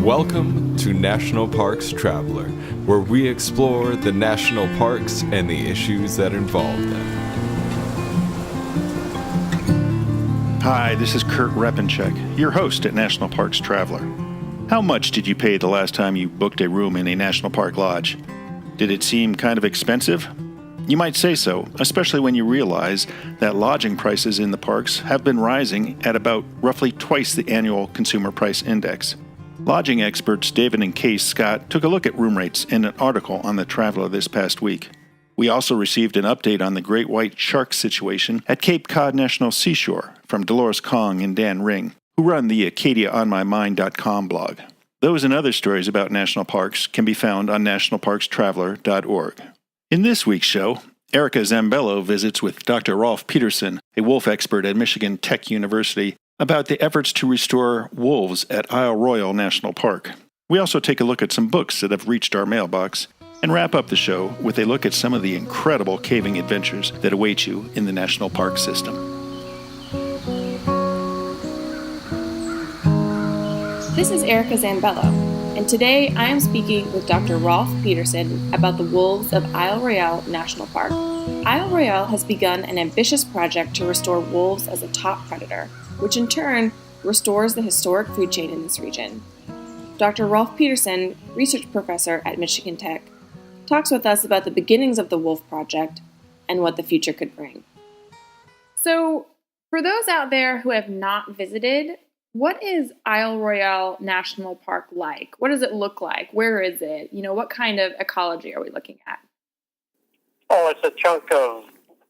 Welcome to National Parks Traveler, where we explore the national parks and the issues that involve them. Hi, this is Kurt Repanshek, your host at National Parks Traveler. How much did you pay the last time you booked a room in a national park lodge? Did it seem kind of expensive? You might say so, especially when you realize that lodging prices in the parks have been rising at about roughly twice the annual consumer price index. Lodging experts David and Case Scott took a look at room rates in an article on the Traveler this past week. We also received an update on the great white shark situation at Cape Cod National Seashore from Dolores Kong and Dan Ring, who run the AcadiaOnMyMind.com blog. Those and other stories about national parks can be found on nationalparkstraveler.org. In this week's show, Erica Zambello visits with Dr. Rolf Peterson, a wolf expert at Michigan Tech University, about the efforts to restore wolves at Isle Royale National Park. We also take a look at some books that have reached our mailbox and wrap up the show with a look at some of the incredible caving adventures that await you in the national park system. This is Erica Zambello, and today I am speaking with Dr. Rolf Peterson about the wolves of Isle Royale National Park. Isle Royale has begun an ambitious project to restore wolves as a top predator, which in turn restores the historic food chain in this region. Dr. Rolf Peterson, research professor at Michigan Tech, talks with us about the beginnings of the Wolf Project and what the future could bring. So, for those out there who have not visited, what is Isle Royale National Park like? What does it look like? Where is it? What kind of ecology are we looking at? Oh, it's a chunk of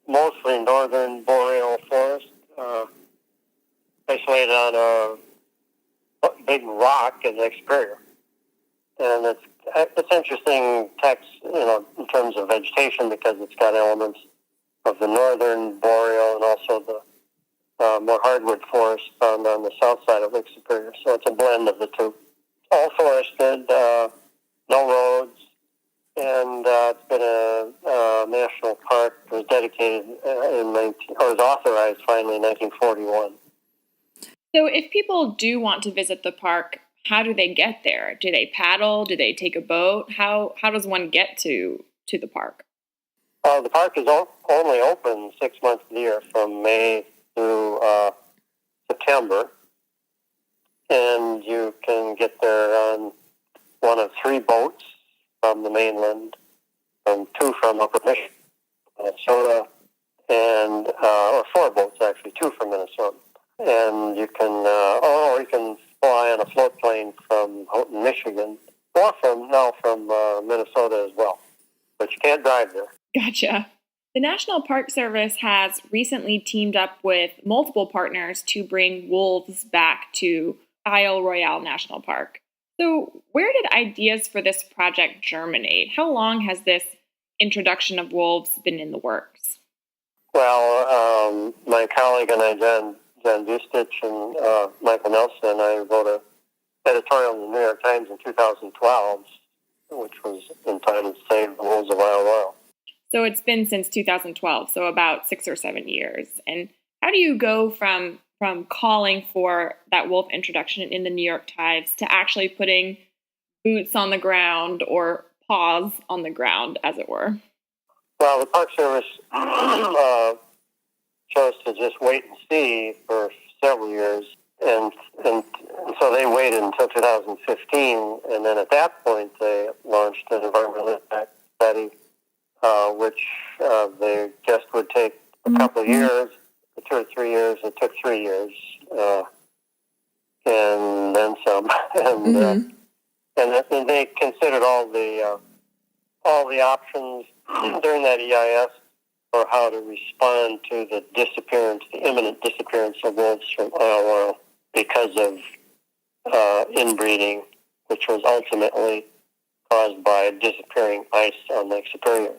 mostly northern boreal forest, isolated on a big rock in Lake Superior. And it's interesting text, in terms of vegetation because it's got elements of the northern boreal and also the more hardwood forest found on the south side of Lake Superior. So it's a blend of the two. All forested, no roads, and it's been a national park. It was dedicated was authorized finally in 1941. So if people do want to visit the park, how do they get there? Do they paddle? Do they take a boat? How does one get to the park? The park is only open 6 months of the year, from May through September, and you can get there on one of 3 boats from the mainland, 2 from Upper Michigan, Minnesota, and or 4 boats actually, 2 from Minnesota. And you can, you can fly on a float plane from Houghton, Michigan, or from Minnesota as well. But you can't drive there. Gotcha. The National Park Service has recently teamed up with multiple partners to bring wolves back to Isle Royale National Park. So where did ideas for this project germinate? How long has this introduction of wolves been in the works? Well, my colleague and I, John Dustich and Michael Nelson and I wrote an editorial in the New York Times in 2012, which was entitled Save the Wolves of Isle Royale. So it's been since 2012, so about 6 or 7 years. And how do you go from calling for that wolf introduction in the New York Times to actually putting boots on the ground or paws on the ground, as it were? Well, the Park Service chose to just wait and see for several years, and so they waited until 2015, and then at that point they launched an environmental impact study, which they guessed would take a couple of years, 2 or 3 years. It took 3 years, and then some, and they considered all the options during that EIS for how to respond to the imminent disappearance of wolves from Isle Royale because of inbreeding, which was ultimately caused by disappearing ice on Lake Superior.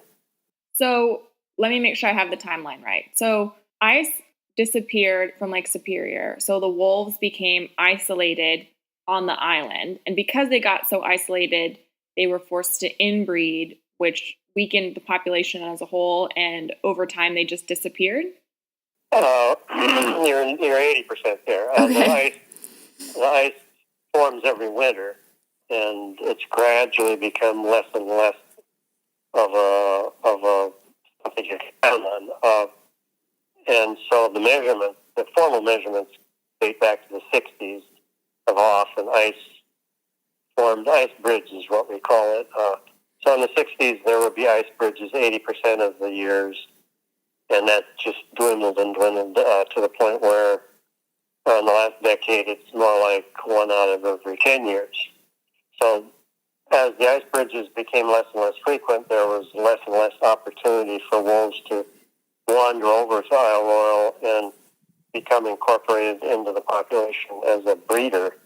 So let me make sure I have the timeline right. So ice disappeared from Lake Superior, so the wolves became isolated on the island. And because they got so isolated, they were forced to inbreed, which weakened the population as a whole, and over time they just disappeared? You're 80% there. Okay. the ice forms every winter, and it's gradually become less and less of a something you can count on. And so the formal measurements date back to the 60s of how often formed ice bridges is what we call it. So in the 60s, there would be ice bridges 80% of the years, and that just dwindled and dwindled to the point where in the last decade, it's more like 1 out of every 10 years. So as the ice bridges became less and less frequent, there was less and less opportunity for wolves to wander over to Isle Royale and become incorporated into the population as a breeder.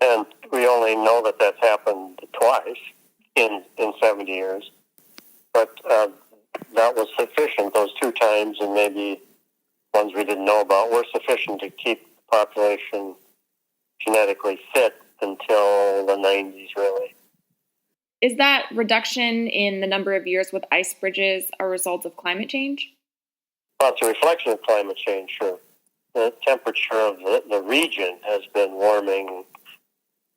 And we only know that that's happened twice in 70 years. But that was sufficient, those 2 times, and maybe ones we didn't know about, were sufficient to keep the population genetically fit until the 90s, really. Is that reduction in the number of years with ice bridges a result of climate change? Well, it's a reflection of climate change, sure. The temperature of the region has been warming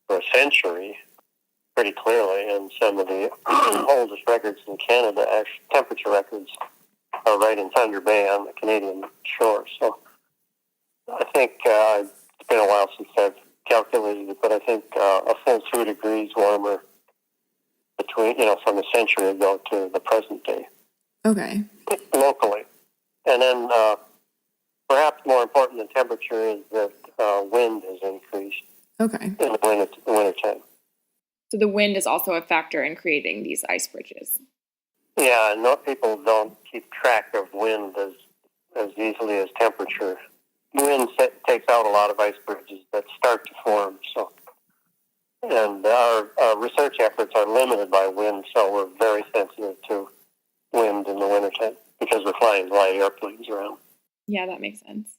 for a century, pretty clearly, and some of the oldest records in Canada, actually, temperature records, are right in Thunder Bay on the Canadian shore. So I think it's been a while since I've calculated it, but I think a full 2 degrees warmer between, from a century ago to the present day. Okay. Locally. And then perhaps more important than temperature is that wind has increased Okay. in the wintertime. So the wind is also a factor in creating these ice bridges. Yeah, and people don't keep track of wind as easily as temperature. Wind takes out a lot of ice bridges that start to form. So, and our research efforts are limited by wind, so we're very sensitive to wind in the wintertime because we're flying light airplanes around. Yeah, that makes sense.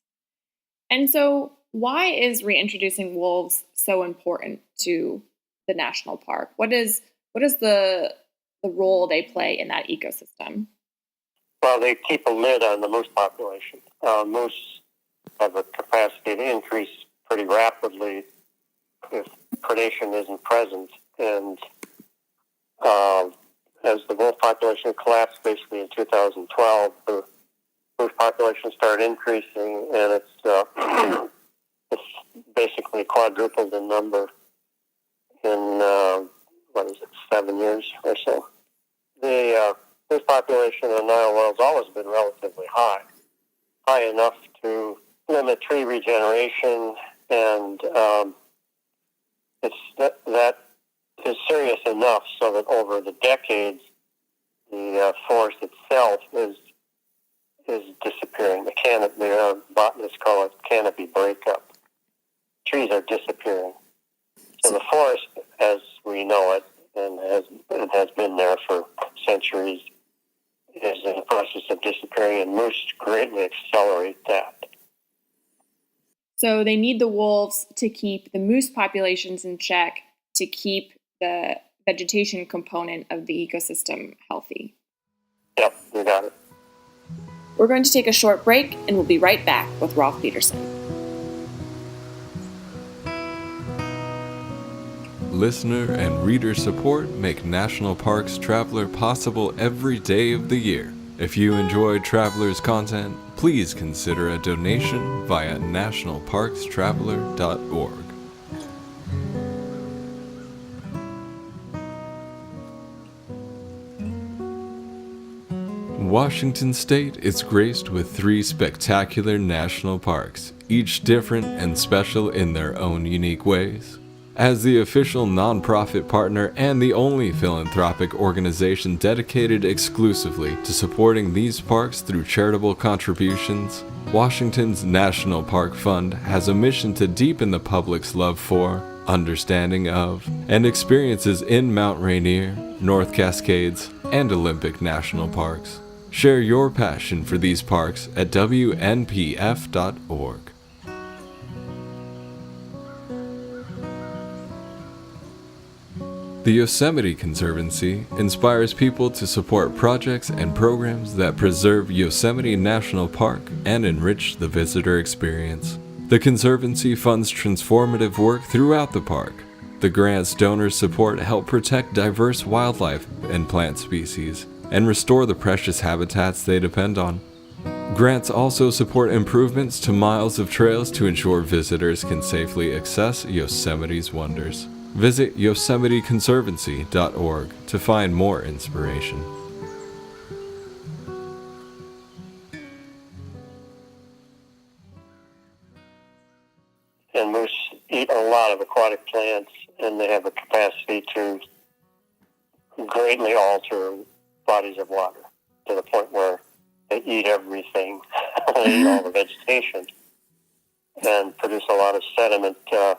And so why is reintroducing wolves so important to the national park? What is the role they play in that ecosystem? Well, they keep a lid on the moose population. Moose have a capacity to increase pretty rapidly if predation isn't present. And as the wolf population collapsed basically in 2012, the moose population started increasing, and it's basically quadrupled in number in 7 years or so. The moose population in Isle Royale has always been relatively high enough to limit tree regeneration, and that is serious enough so that over the decades, the forest itself is disappearing. The canopy, botanists call it canopy breakup. Trees are disappearing. So the forest, as we know it, and it has been there for centuries, is in the process of disappearing, and moose greatly accelerate that. So they need the wolves to keep the moose populations in check, to keep the vegetation component of the ecosystem healthy. Yep, you got it. We're going to take a short break, and we'll be right back with Rolf Peterson. Listener and reader support make National Parks Traveler possible every day of the year. If you enjoy Traveler's content, please consider a donation via nationalparkstraveler.org. Washington State is graced with 3 spectacular national parks, each different and special in their own unique ways. As the official nonprofit partner and the only philanthropic organization dedicated exclusively to supporting these parks through charitable contributions, Washington's National Park Fund has a mission to deepen the public's love for, understanding of, and experiences in Mount Rainier, North Cascades, and Olympic National Parks. Share your passion for these parks at WNPF.org. The Yosemite Conservancy inspires people to support projects and programs that preserve Yosemite National Park and enrich the visitor experience. The Conservancy funds transformative work throughout the park. The grant's donors' support help protect diverse wildlife and plant species and restore the precious habitats they depend on. Grants also support improvements to miles of trails to ensure visitors can safely access Yosemite's wonders. Visit yosemiteconservancy.org to find more inspiration. And moose eat a lot of aquatic plants, and they have a capacity to greatly alter bodies of water to the point where they eat everything. They eat all the vegetation and produce a lot of sediment, stir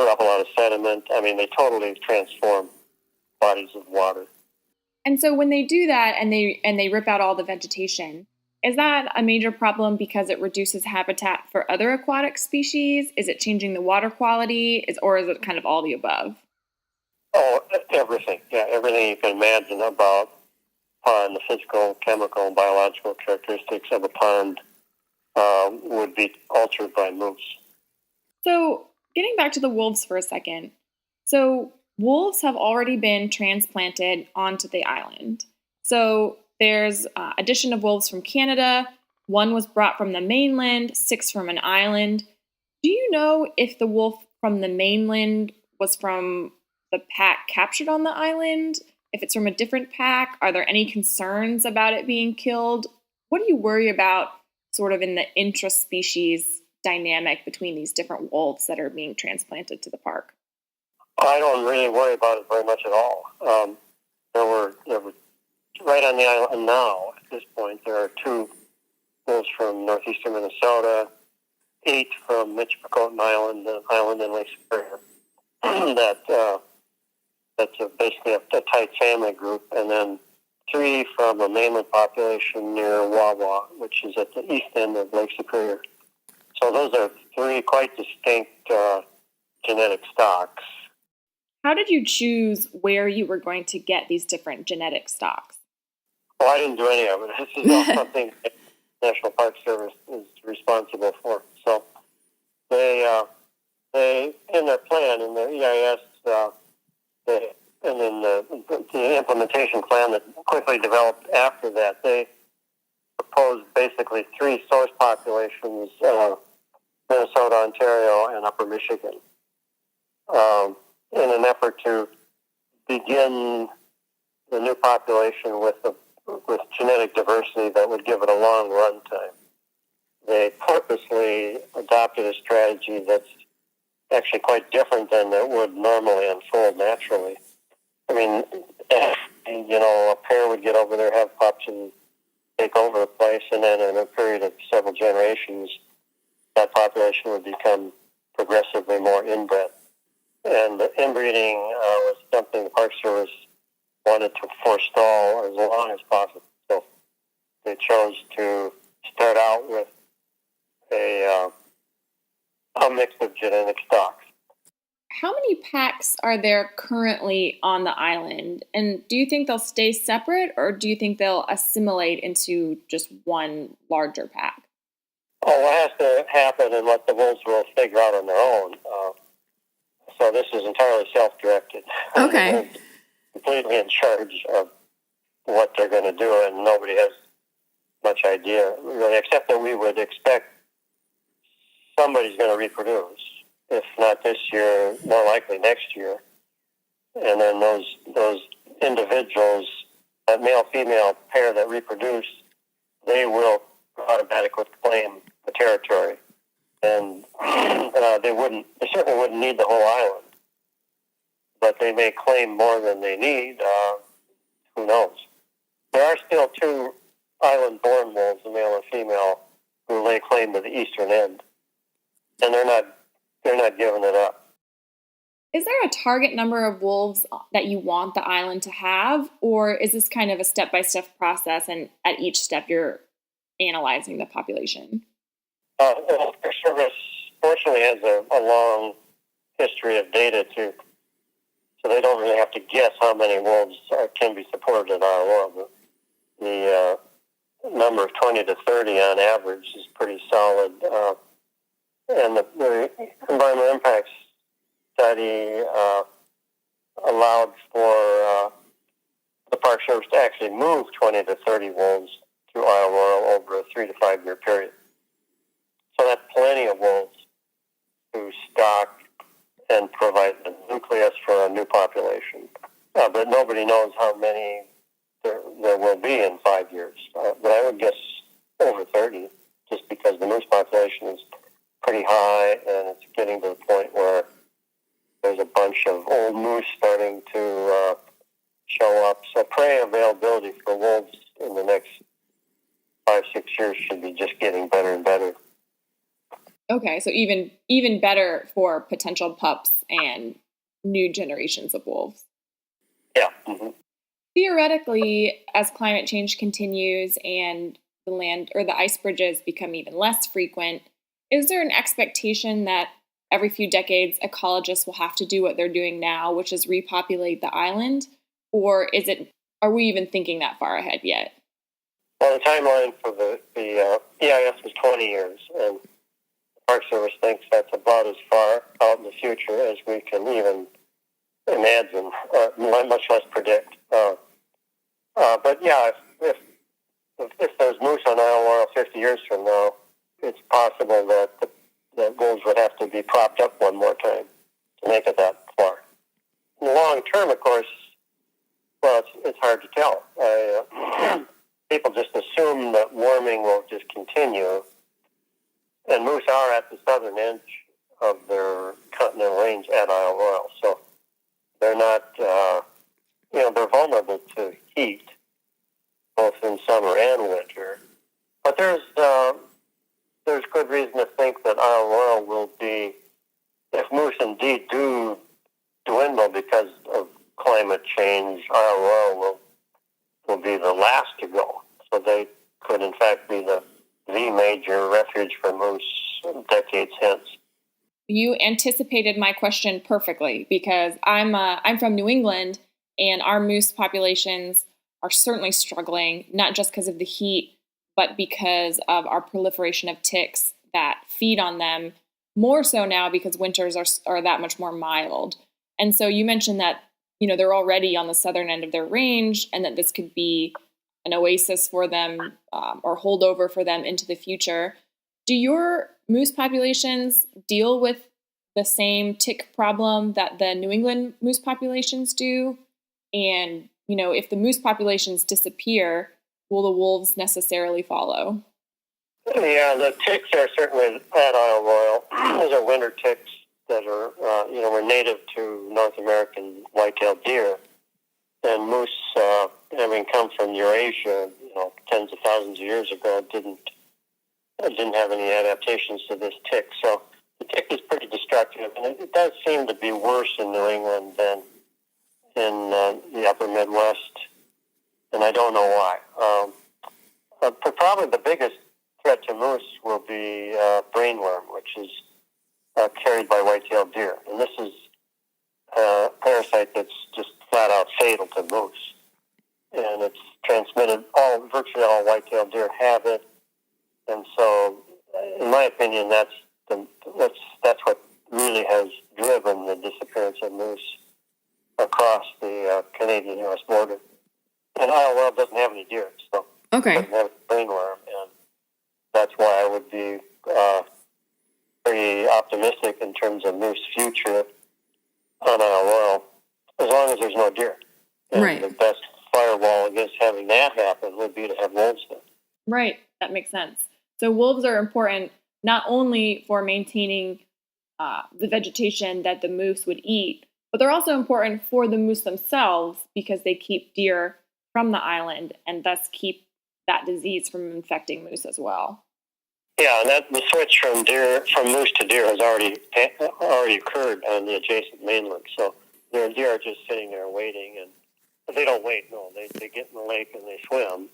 up a lot of sediment. I mean, they totally transform bodies of water. And so when they do that and they rip out all the vegetation, is that a major problem because it reduces habitat for other aquatic species? Is it changing the water quality? Or is it kind of all the above? Oh, everything. Yeah, everything you can imagine about pond, the physical, chemical, and biological characteristics of a pond would be altered by moose. So getting back to the wolves for a second. So wolves have already been transplanted onto the island. So there's addition of wolves from Canada. 1 was brought from the mainland, 6 from an island. Do you know if the wolf from the mainland was from the pack captured on the island? If it's from a different pack? Are there any concerns about it being killed? What do you worry about sort of in the intraspecies dynamic between these different wolves that are being transplanted to the park? I don't really worry about it very much at all. There were right on the island now, at this point, there are 2 wolves from northeastern Minnesota, 8 from Michipicoten Island, an island in Lake Superior. That's basically a tight family group, and then 3 from a mainland population near Wawa, which is at the east end of Lake Superior. So those are 3 quite distinct genetic stocks. How did you choose where you were going to get these different genetic stocks? Well, I didn't do any of it. This is not something the National Park Service is responsible for. So they in their plan, in their EIS, and in the implementation plan that quickly developed after that, they proposed basically 3 source populations, Minnesota, Ontario, and Upper Michigan, in an effort to begin the new population with genetic diversity that would give it a long run time. They purposely adopted a strategy that's actually quite different than it would normally unfold naturally. I mean, a pair would get over there, have pups, and take over the place, and then in a period of several generations, that population would become progressively more inbred. And the inbreeding was something the Park Service wanted to forestall as long as possible. So they chose to start out with a mix of genetic stocks. How many packs are there currently on the island? And do you think they'll stay separate, or do you think they'll assimilate into just one larger pack? Oh, what has to happen and what the wolves will figure out on their own. So this is entirely self-directed. Okay. They're completely in charge of what they're going to do, and nobody has much idea, really, except that we would expect somebody's going to reproduce. If not this year, more likely next year. And then those individuals, that male-female pair that reproduce, they will automatically claim the territory. And they certainly wouldn't need the whole island. But they may claim more than they need. Who knows? There are still 2 island-born wolves, a male and female, who lay claim to the eastern end. And they're not giving it up. Is there a target number of wolves that you want the island to have, or is this kind of a step-by-step process, and at each step you're analyzing the population? The Park Service fortunately has a long history of data too, so they don't really have to guess how many wolves can be supported in Isle Royale. The number of 20 to 30 on average is pretty solid. and the environmental impact study allowed for the Park Service to actually move 20 to 30 wolves to Isle Royale over a 3 to 5 year period. So that's plenty of wolves to stock and provide the nucleus for a new population. But nobody knows how many there will be in 5 years. But I would guess over 30, just because the moose population is pretty high, and it's getting to the point where there's a bunch of old moose starting to show up. So prey availability for wolves in the next 5-6 years should be just getting better and better. Okay, so even better for potential pups and new generations of wolves. Yeah. Mm-hmm. Theoretically, as climate change continues and the land or the ice bridges become even less frequent, is there an expectation that every few decades ecologists will have to do what they're doing now, which is repopulate the island? Or are we even thinking that far ahead yet? Well, the timeline for the EIS was 20 years, and the Park Service thinks that's about as far out in the future as we can even imagine, much less predict. But yeah, if there's moose on Isle Royale 50 years from now, it's possible that the wolves would have to be propped up one more time to make it that far. Long term, of course, well, it's hard to tell. People just assume that warming will just continue, and moose are at the southern edge of their continental range at Isle Royale, so they're not, they're vulnerable to heat, both in summer and winter. But there's good reason to think that Isle Royale will be, if moose indeed do dwindle because of climate change, Isle Royale will be the last to go. So they could, in fact, be the major refuge for moose decades hence. You anticipated my question perfectly, because I'm from New England, and our moose populations are certainly struggling, not just because of the heat, but because of our proliferation of ticks that feed on them, more so now because winters are that much more mild. And so you mentioned that, they're already on the southern end of their range, and that this could be an oasis for them or holdover for them into the future. Do your moose populations deal with the same tick problem that the New England moose populations do? And, if the moose populations disappear, will the wolves necessarily follow? Yeah, the ticks are certainly at Isle Royale. Those are winter ticks that are, were native to North American white-tailed deer. And moose, having come from Eurasia, tens of thousands of years ago, didn't have any adaptations to this tick. So the tick is pretty destructive, and it does seem to be worse in New England than in the upper Midwest, and I don't know why. But probably the biggest threat to moose will be brainworm, which is carried by white-tailed deer. And this is a parasite that's just flat out fatal to moose. And it's transmitted, virtually all white-tailed deer have it. And so, in my opinion, that's what really has driven the disappearance of moose across the Canadian-U.S. border. And Isle Royale doesn't have any deer, so Okay. It doesn't have brainworm, and that's why I would be pretty optimistic in terms of moose future on Isle Royale, as long as there's no deer. And Right. the best firewall against having that happen would be to have wolves there. Right. That makes sense. So wolves are important not only for maintaining the vegetation that the moose would eat, but they're also important for the moose themselves because they keep deer from the island and thus keep that disease from infecting moose as well. Yeah, and the switch from moose to deer has already occurred on the adjacent mainland. So their deer are just sitting there waiting, but they don't wait. No, they get in the lake and they swim.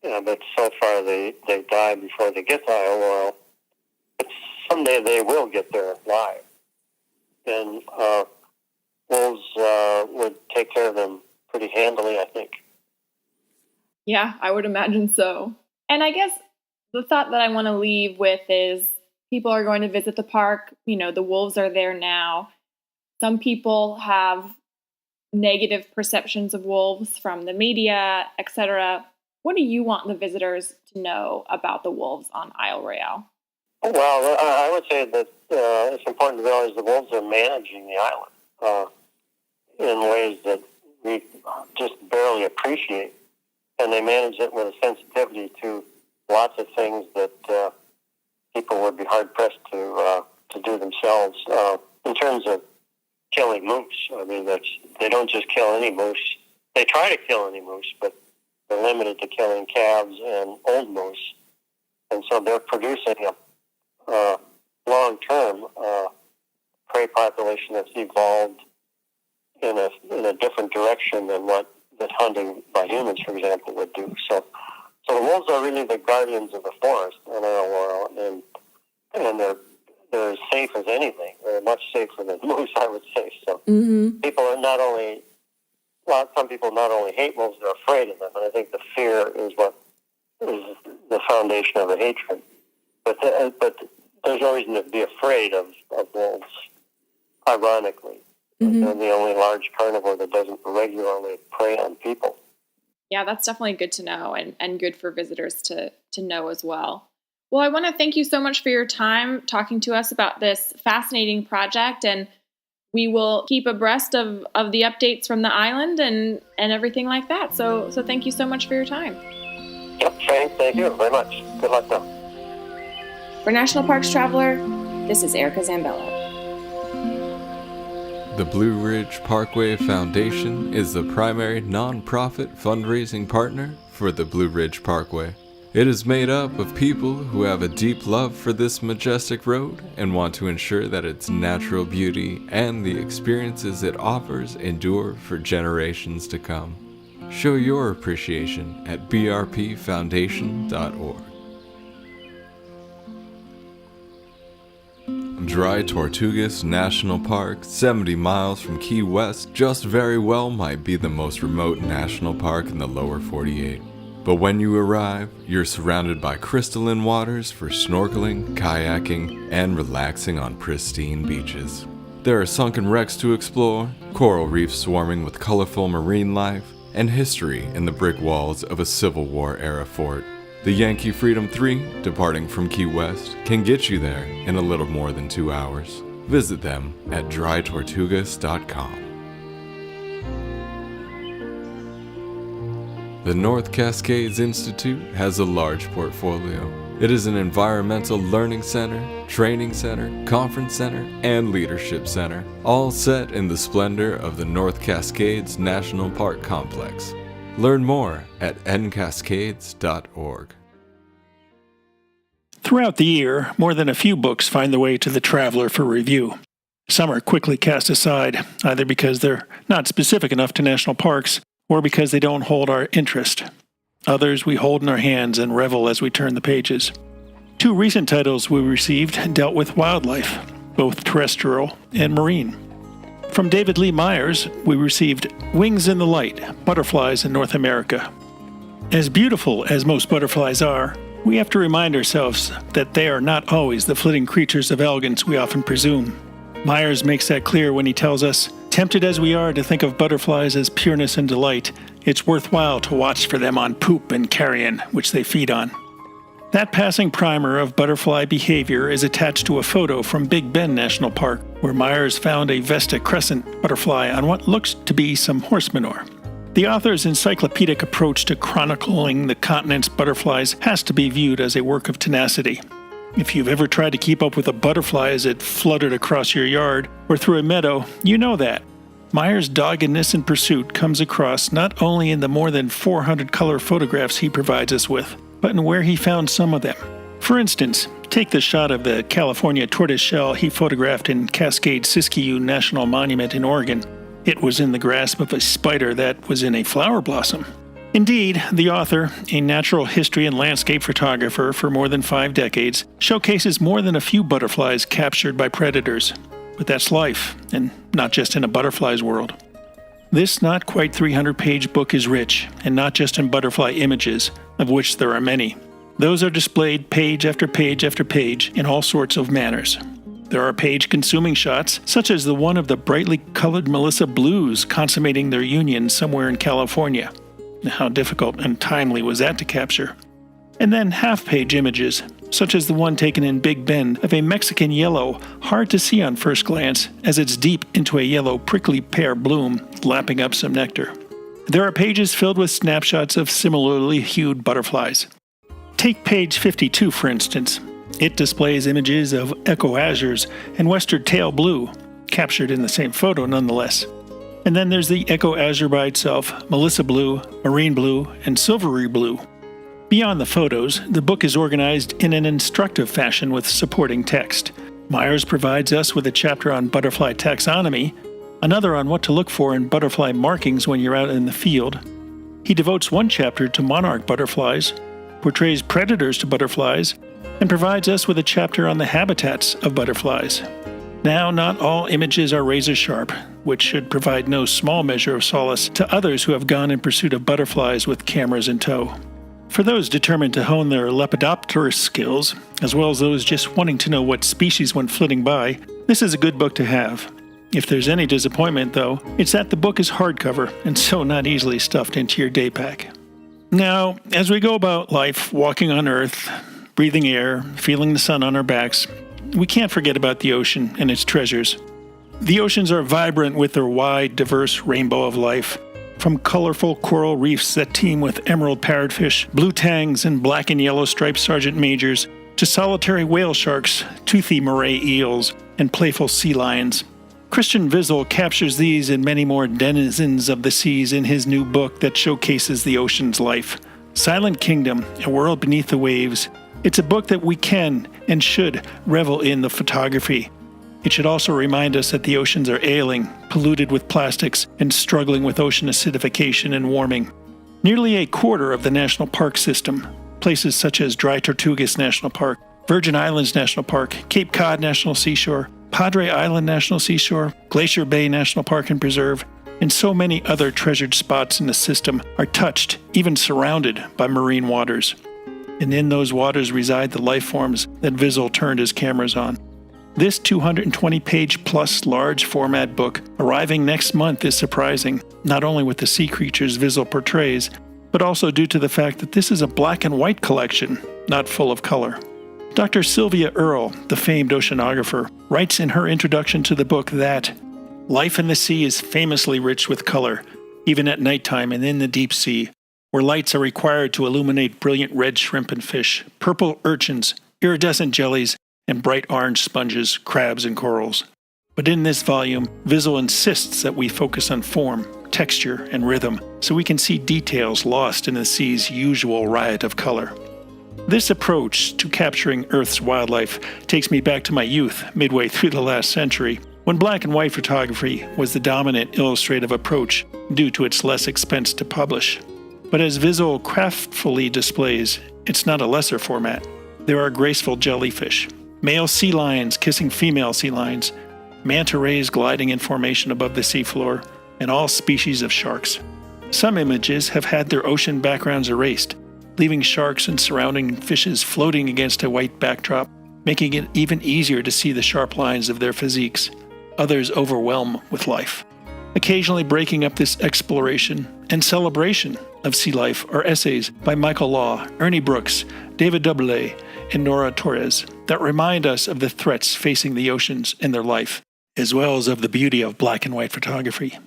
But so far they die before they get to Isle Royale. But someday they will get there live, and wolves would take care of them pretty handily, I think. Yeah, I would imagine so. And I guess the thought that I want to leave with is people are going to visit the park. The wolves are there now. Some people have negative perceptions of wolves from the media, etc. What do you want the visitors to know about the wolves on Isle Royale? Well, I would say that it's important to realize the wolves are managing the island in ways that we just barely appreciate. And they manage it with a sensitivity to lots of things that people would be hard-pressed to do themselves. In terms of killing moose, I mean, they don't just kill any moose. They try to kill any moose, but they're limited to killing calves and old moose. And so they're producing a long-term prey population that's evolved in a different direction than what that hunting by humans, for example, would do. So the wolves are really the guardians of the forest on Isle Royale, and they're as safe as anything. They're much safer than moose, I would say. So people are some people not only hate wolves, they're afraid of them, and I think the fear is what is the foundation of the hatred. But there's no reason to be afraid of wolves, ironically. They're the only large carnivore that doesn't regularly prey on people. Yeah, that's definitely good to know and good for visitors to know as well. Well, I want to thank you so much for your time talking to us about this fascinating project, and we will keep abreast of the updates from the island and everything like that. So thank you so much for your time. Yep, thank you very much. Good luck now. For National Parks Traveler, this is Erica Zambello. The Blue Ridge Parkway Foundation is the primary nonprofit fundraising partner for the Blue Ridge Parkway. It is made up of people who have a deep love for this majestic road and want to ensure that its natural beauty and the experiences it offers endure for generations to come. Show your appreciation at brpfoundation.org. Dry Tortugas National Park, 70 miles from Key West, just very well might be the most remote national park in the lower 48. But when you arrive, you're surrounded by crystalline waters for snorkeling, kayaking, and relaxing on pristine beaches. There are sunken wrecks to explore, coral reefs swarming with colorful marine life, and history in the brick walls of a Civil War-era fort. The Yankee Freedom 3, departing from Key West, can get you there in a little more than 2 hours. Visit them at drytortugas.com. The North Cascades Institute has a large portfolio. It is an environmental learning center, training center, conference center, and leadership center, all set in the splendor of the North Cascades National Park Complex. Learn more at ncascades.org. Throughout the year, more than a few books find their way to the traveler for review. Some are quickly cast aside, either because they're not specific enough to national parks or because they don't hold our interest. Others we hold in our hands and revel as we turn the pages. 2 recent titles we received dealt with wildlife, both terrestrial and marine. From David Lee Myers, we received Wings in the Light, Butterflies in North America. As beautiful as most butterflies are, we have to remind ourselves that they are not always the flitting creatures of elegance we often presume. Myers makes that clear when he tells us, tempted as we are to think of butterflies as pureness and delight, it's worthwhile to watch for them on poop and carrion, which they feed on. That passing primer of butterfly behavior is attached to a photo from Big Bend National Park, where Myers found a Vesta crescent butterfly on what looks to be some horse manure. The author's encyclopedic approach to chronicling the continent's butterflies has to be viewed as a work of tenacity. If you've ever tried to keep up with a butterfly as it fluttered across your yard or through a meadow, you know that. Myers' doggedness in pursuit comes across not only in the more than 400 color photographs he provides us with, but in where he found some of them. For instance, take the shot of the California tortoiseshell he photographed in Cascade-Siskiyou National Monument in Oregon. It was in the grasp of a spider that was in a flower blossom. Indeed, the author, a natural history and landscape photographer for more than 5 decades, showcases more than a few butterflies captured by predators. But that's life, and not just in a butterfly's world. This not quite 300-page book is rich, and not just in butterfly images, of which there are many. Those are displayed page after page after page in all sorts of manners. There are page-consuming shots, such as the one of the brightly colored Melissa Blues consummating their union somewhere in California. How difficult and timely was that to capture? And then half-page images, such as the one taken in Big Bend of a Mexican yellow, hard to see on first glance as it's deep into a yellow prickly pear bloom, lapping up some nectar. There are pages filled with snapshots of similarly hued butterflies. Take page 52, for instance. It displays images of echo azures and western tail blue, captured in the same photo nonetheless. And then there's the echo azure by itself, Melissa blue, marine blue, and silvery blue. Beyond the photos, the book is organized in an instructive fashion with supporting text. Myers provides us with a chapter on butterfly taxonomy, another on what to look for in butterfly markings when you're out in the field. He devotes one chapter to monarch butterflies, portrays predators to butterflies, and provides us with a chapter on the habitats of butterflies. Now, not all images are razor sharp, which should provide no small measure of solace to others who have gone in pursuit of butterflies with cameras in tow. For those determined to hone their lepidopterist skills, as well as those just wanting to know what species went flitting by, this is a good book to have. If there's any disappointment, though, it's that the book is hardcover and so not easily stuffed into your day pack. Now, as we go about life, walking on Earth, breathing air, feeling the sun on our backs, we can't forget about the ocean and its treasures. The oceans are vibrant with their wide, diverse rainbow of life, from colorful coral reefs that teem with emerald parrotfish, blue tangs, and black and yellow striped sergeant majors, to solitary whale sharks, toothy moray eels, and playful sea lions. Christian Wiesel captures these and many more denizens of the seas in his new book that showcases the ocean's life. Silent Kingdom, A World Beneath the Waves. It's a book that we can and should revel in the photography. It should also remind us that the oceans are ailing, polluted with plastics, and struggling with ocean acidification and warming. Nearly a quarter of the national park system, places such as Dry Tortugas National Park, Virgin Islands National Park, Cape Cod National Seashore, Padre Island National Seashore, Glacier Bay National Park and Preserve, and so many other treasured spots in the system are touched, even surrounded by marine waters. And in those waters reside the life forms that Wiesel turned his cameras on. This 220-page plus large format book, arriving next month, is surprising, not only with the sea creatures Wiesel portrays, but also due to the fact that this is a black and white collection, not full of color. Dr. Sylvia Earle, the famed oceanographer, writes in her introduction to the book that life in the sea is famously rich with color, even at nighttime and in the deep sea, where lights are required to illuminate brilliant red shrimp and fish, purple urchins, iridescent jellies, and bright orange sponges, crabs, and corals. But in this volume, Wiesel insists that we focus on form, texture, and rhythm, so we can see details lost in the sea's usual riot of color. This approach to capturing Earth's wildlife takes me back to my youth, midway through the last century, when black and white photography was the dominant illustrative approach due to its less expense to publish. But as Wiesel craftfully displays, it's not a lesser format. There are graceful jellyfish, male sea lions kissing female sea lions, manta rays gliding in formation above the seafloor, and all species of sharks. Some images have had their ocean backgrounds erased, leaving sharks and surrounding fishes floating against a white backdrop, making it even easier to see the sharp lines of their physiques. Others overwhelm with life. Occasionally breaking up this exploration and celebration of sea life are essays by Michael Law, Ernie Brooks, David Doubilet, and Nora Torres that remind us of the threats facing the oceans and their life, as well as of the beauty of black and white photography.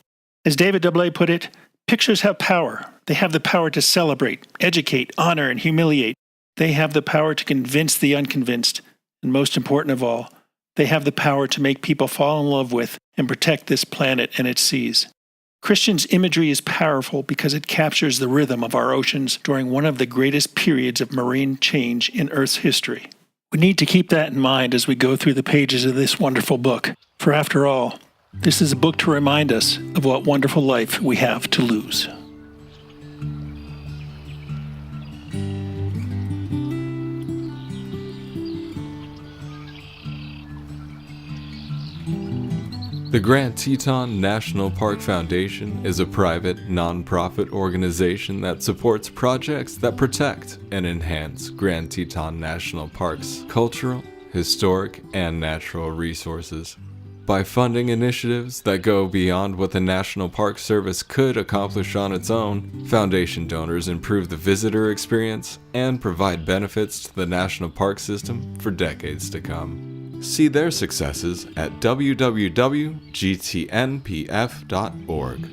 As David Doubilet put it, pictures have power. They have the power to celebrate, educate, honor, and humiliate. They have the power to convince the unconvinced. And most important of all, they have the power to make people fall in love with and protect this planet and its seas. Christian's imagery is powerful because it captures the rhythm of our oceans during one of the greatest periods of marine change in Earth's history. We need to keep that in mind as we go through the pages of this wonderful book, for after all, this is a book to remind us of what wonderful life we have to lose. The Grand Teton National Park Foundation is a private, non-profit organization that supports projects that protect and enhance Grand Teton National Park's cultural, historic, and natural resources. By funding initiatives that go beyond what the National Park Service could accomplish on its own, Foundation donors improve the visitor experience and provide benefits to the National Park System for decades to come. See their successes at www.gtnpf.org.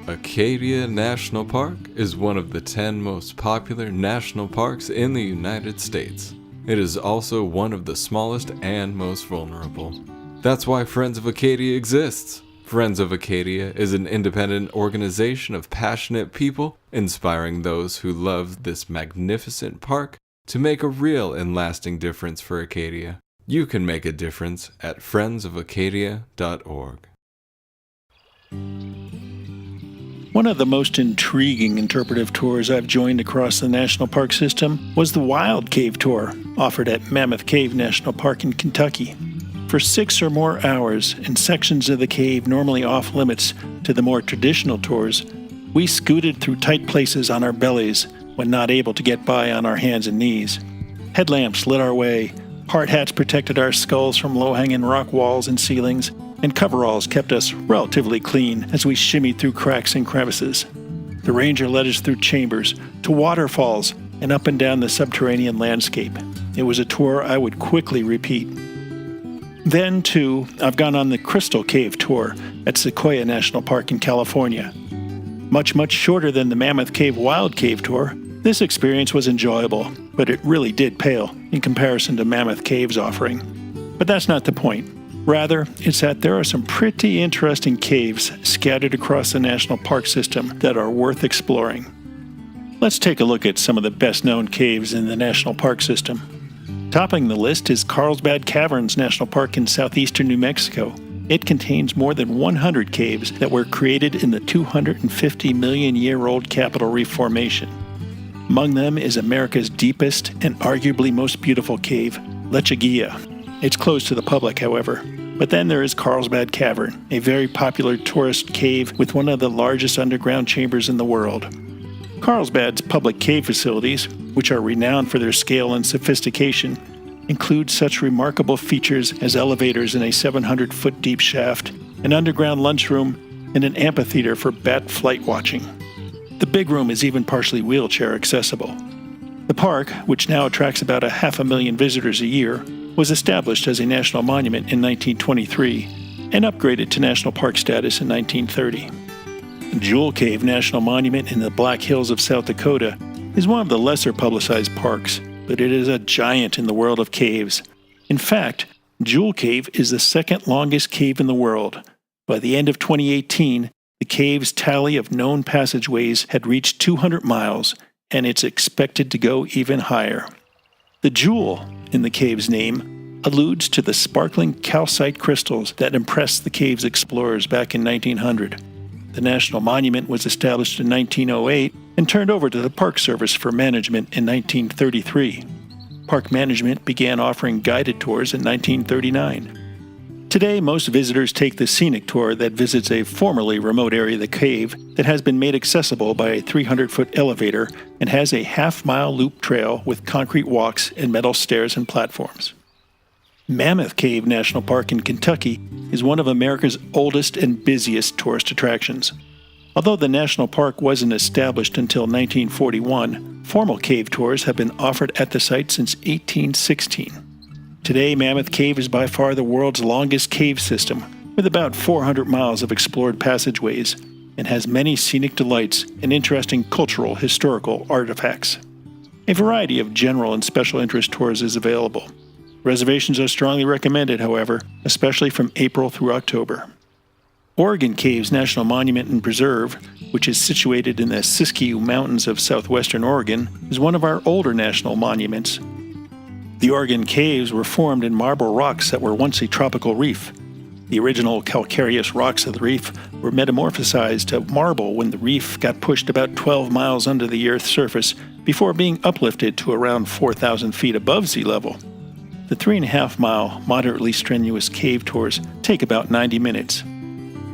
Acadia National Park is one of the 10 most popular national parks in the United States. It is also one of the smallest and most vulnerable. That's why Friends of Acadia exists. Friends of Acadia is an independent organization of passionate people inspiring those who love this magnificent park to make a real and lasting difference for Acadia. You can make a difference at friendsofacadia.org. One of the most intriguing interpretive tours I've joined across the National Park System was the Wild Cave Tour, offered at Mammoth Cave National Park in Kentucky. For 6 or more hours, in sections of the cave normally off limits to the more traditional tours, we scooted through tight places on our bellies when not able to get by on our hands and knees. Headlamps lit our way, hard hats protected our skulls from low-hanging rock walls and ceilings, and coveralls kept us relatively clean as we shimmied through cracks and crevices. The ranger led us through chambers, to waterfalls, and up and down the subterranean landscape. It was a tour I would quickly repeat. Then, too, I've gone on the Crystal Cave Tour at Sequoia National Park in California. Much shorter than the Mammoth Cave Wild Cave Tour, this experience was enjoyable, but it really did pale in comparison to Mammoth Cave's offering. But that's not the point. Rather, it's that there are some pretty interesting caves scattered across the National Park System that are worth exploring. Let's take a look at some of the best-known caves in the National Park System. Topping the list is Carlsbad Caverns National Park in southeastern New Mexico. It contains more than 100 caves that were created in the 250-million-year-old Capitol Reef Formation. Among them is America's deepest and arguably most beautiful cave, Lechuguilla. It's closed to the public, however. But then there is Carlsbad Cavern, a very popular tourist cave with one of the largest underground chambers in the world. Carlsbad's public cave facilities, which are renowned for their scale and sophistication, include such remarkable features as elevators in a 700-foot deep shaft, an underground lunchroom, and an amphitheater for bat flight watching. The big room is even partially wheelchair accessible. The park, which now attracts about 500,000 visitors a year, was established as a national monument in 1923 and upgraded to national park status in 1930. Jewel Cave National Monument in the Black Hills of South Dakota is one of the lesser publicized parks, but it is a giant in the world of caves. In fact, Jewel Cave is the second longest cave in the world. By the end of 2018, the cave's tally of known passageways had reached 200 miles, and it's expected to go even higher. The jewel in the cave's name alludes to the sparkling calcite crystals that impressed the cave's explorers back in 1900. The National Monument was established in 1908 and turned over to the Park Service for management in 1933. Park management began offering guided tours in 1939. Today, most visitors take the scenic tour that visits a formerly remote area of the cave that has been made accessible by a 300-foot elevator and has a half-mile loop trail with concrete walks and metal stairs and platforms. Mammoth Cave National Park in Kentucky is one of America's oldest and busiest tourist attractions. Although the national park wasn't established until 1941, formal cave tours have been offered at the site since 1816. Today, Mammoth Cave is by far the world's longest cave system, with about 400 miles of explored passageways, and has many scenic delights and interesting cultural historical artifacts. A variety of general and special interest tours is available. Reservations are strongly recommended, however, especially from April through October. Oregon Caves National Monument and Preserve, which is situated in the Siskiyou Mountains of southwestern Oregon, is one of our older national monuments. The Oregon Caves were formed in marble rocks that were once a tropical reef. The original calcareous rocks of the reef were metamorphosized to marble when the reef got pushed about 12 miles under the Earth's surface before being uplifted to around 4,000 feet above sea level. The 3.5-mile, moderately strenuous cave tours take about 90 minutes.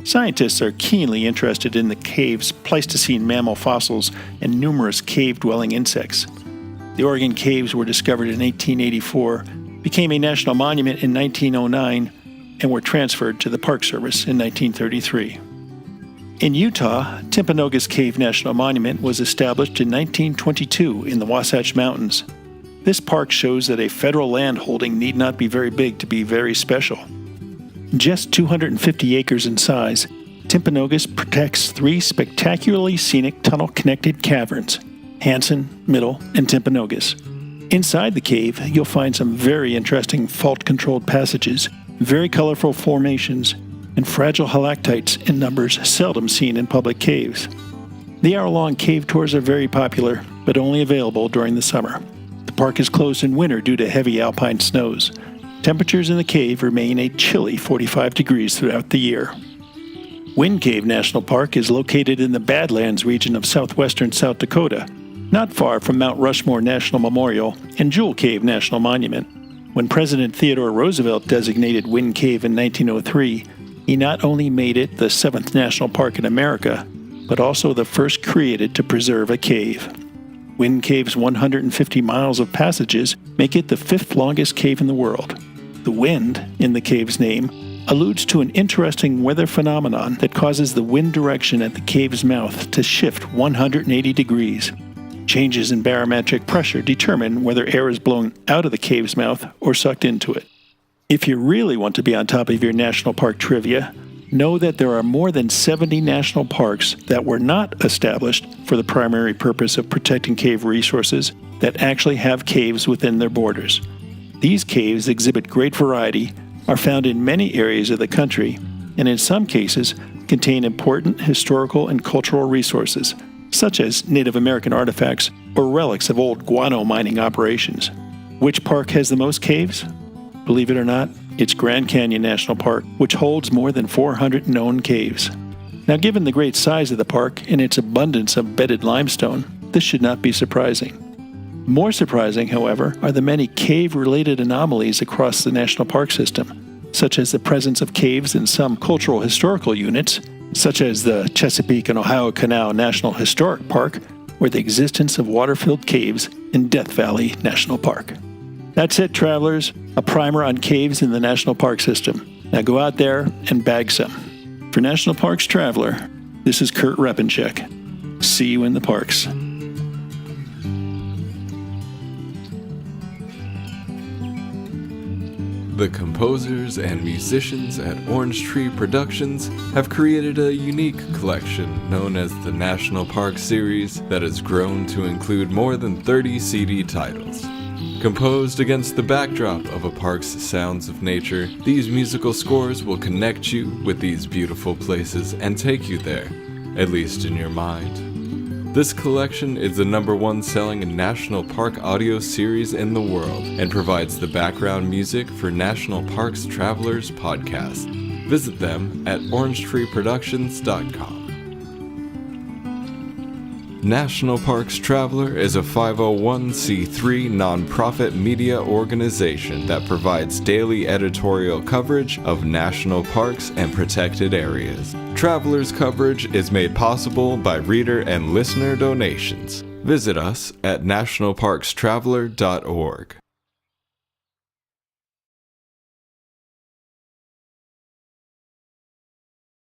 Scientists are keenly interested in the cave's Pleistocene mammal fossils and numerous cave-dwelling insects. The Oregon caves were discovered in 1884, became a national monument in 1909, and were transferred to the Park Service in 1933. In Utah, Timpanogos Cave National Monument was established in 1922 in the Wasatch Mountains. This park shows that a federal land holding need not be very big to be very special. Just 250 acres in size, Timpanogos protects 3 spectacularly scenic tunnel-connected caverns: Hansen, Middle, and Timpanogos. Inside the cave, you'll find some very interesting fault-controlled passages, very colorful formations, and fragile halactites in numbers seldom seen in public caves. The hour-long cave tours are very popular, but only available during the summer. The park is closed in winter due to heavy alpine snows. Temperatures in the cave remain a chilly 45 degrees throughout the year. Wind Cave National Park is located in the Badlands region of southwestern South Dakota, not far from Mount Rushmore National Memorial and Jewel Cave National Monument. When President Theodore Roosevelt designated Wind Cave in 1903, he not only made it the 7th national park in America, but also the first created to preserve a cave. Wind Cave's 150 miles of passages make it the 5th longest cave in the world. The wind, in the cave's name, alludes to an interesting weather phenomenon that causes the wind direction at the cave's mouth to shift 180 degrees. Changes in barometric pressure determine whether air is blown out of the cave's mouth or sucked into it. If you really want to be on top of your national park trivia, know that there are more than 70 national parks that were not established for the primary purpose of protecting cave resources that actually have caves within their borders. These caves exhibit great variety, are found in many areas of the country, and in some cases contain important historical and cultural resources, such as Native American artifacts or relics of old guano mining operations. Which park has the most caves? Believe it or not, it's Grand Canyon National Park, which holds more than 400 known caves. Now, given the great size of the park and its abundance of bedded limestone, this should not be surprising. More surprising, however, are the many cave-related anomalies across the national park system, such as the presence of caves in some cultural historical units, such as the Chesapeake and Ohio Canal National Historic Park, or the existence of water-filled caves in Death Valley National Park. That's it, travelers. A primer on caves in the national park system. Now go out there and bag some. For National Parks Traveler, this is Kurt Repanshek. See you in the parks. The composers and musicians at Orange Tree Productions have created a unique collection known as the National Park Series that has grown to include more than 30 CD titles. Composed against the backdrop of a park's sounds of nature, these musical scores will connect you with these beautiful places and take you there, at least in your mind. This collection is the #1 selling national park audio series in the world and provides the background music for National Parks Travelers podcast. Visit them at orangetreeproductions.com. National Parks Traveler is a 501c3 nonprofit media organization that provides daily editorial coverage of national parks and protected areas. Traveler's coverage is made possible by reader and listener donations. Visit us at nationalparkstraveler.org.